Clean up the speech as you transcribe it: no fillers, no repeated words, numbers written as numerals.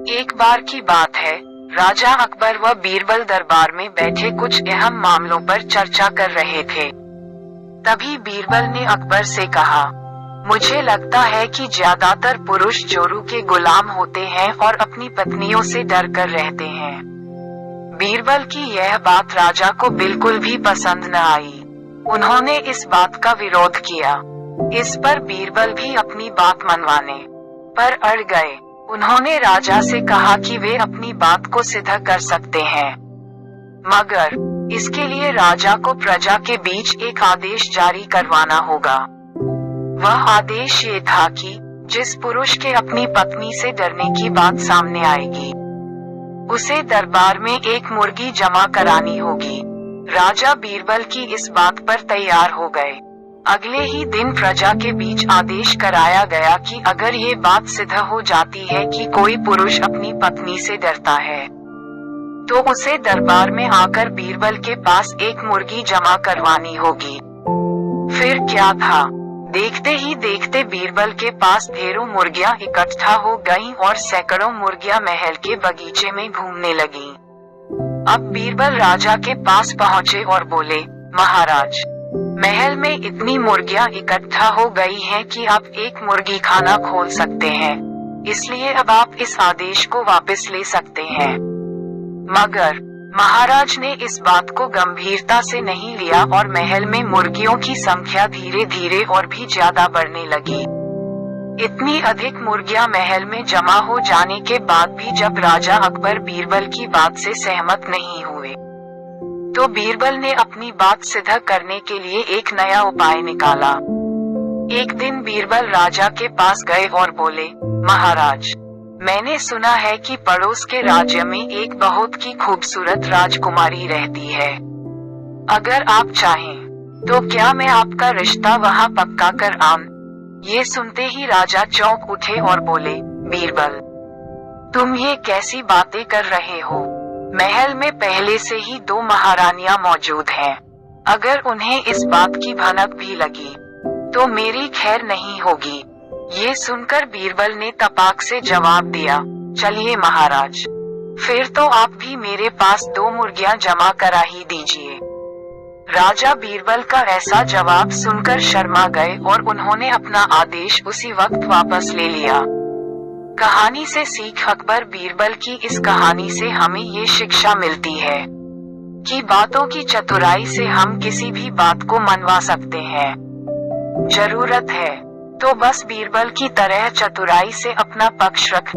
एक बार की बात है, राजा अकबर व बीरबल दरबार में बैठे कुछ अहम मामलों पर चर्चा कर रहे थे। तभी बीरबल ने अकबर से कहा, मुझे लगता है कि ज्यादातर पुरुष जोरू के गुलाम होते हैं और अपनी पत्नियों से डर कर रहते हैं। बीरबल की यह बात राजा को बिल्कुल भी पसंद न आई। उन्होंने इस बात का विरोध किया। इस पर बीरबल भी अपनी बात मनवाने पर अड़ गए। उन्होंने राजा से कहा कि वे अपनी बात को सिद्ध कर सकते हैं, मगर इसके लिए राजा को प्रजा के बीच एक आदेश जारी करवाना होगा। वह आदेश ये था कि जिस पुरुष के अपनी पत्नी से डरने की बात सामने आएगी, उसे दरबार में एक मुर्गी जमा करानी होगी। राजा बीरबल की इस बात पर तैयार हो गए। अगले ही दिन प्रजा के बीच आदेश कराया गया कि अगर ये बात सिद्ध हो जाती है कि कोई पुरुष अपनी पत्नी से डरता है, तो उसे दरबार में आकर बीरबल के पास एक मुर्गी जमा करवानी होगी। फिर क्या था, देखते ही देखते बीरबल के पास ढेरों मुर्गियां इकट्ठा हो गईं और सैकड़ों मुर्गियां महल के बगीचे में घूमने लगीं। अब बीरबल राजा के पास पहुँचे और बोले, महाराज, महल में इतनी मुर्गियां इकट्ठा हो गई हैं कि आप एक मुर्गी खाना खोल सकते हैं, इसलिए अब आप इस आदेश को वापस ले सकते हैं। मगर महाराज ने इस बात को गंभीरता से नहीं लिया और महल में मुर्गियों की संख्या धीरे धीरे और भी ज्यादा बढ़ने लगी। इतनी अधिक मुर्गियां महल में जमा हो जाने के बाद भी जब राजा अकबर बीरबल की बात से सहमत नहीं हुए, तो बीरबल ने अपनी बात सिद्ध करने के लिए एक नया उपाय निकाला। एक दिन बीरबल राजा के पास गए और बोले, महाराज, मैंने सुना है कि पड़ोस के राज्य में एक बहुत ही खूबसूरत राजकुमारी रहती है। अगर आप चाहें तो क्या मैं आपका रिश्ता वहां पक्का कर आऊं? ये सुनते ही राजा चौंक उठे और बोले, बीरबल, तुम ये कैसी बातें कर रहे हो? महल में पहले से ही 2 महारानियां मौजूद हैं। अगर उन्हें इस बात की भनक भी लगी तो मेरी खैर नहीं होगी। ये सुनकर बीरबल ने तपाक से जवाब दिया, चलिए महाराज, फिर तो आप भी मेरे पास 2 मुर्गियां जमा करा ही दीजिए। राजा बीरबल का ऐसा जवाब सुनकर शर्मा गए और उन्होंने अपना आदेश उसी वक्त वापस ले लिया। कहानी से सीख, अकबर बीरबल की इस कहानी से हमें ये शिक्षा मिलती है कि बातों की चतुराई से हम किसी भी बात को मनवा सकते हैं। जरूरत है तो बस बीरबल की तरह चतुराई से अपना पक्ष रख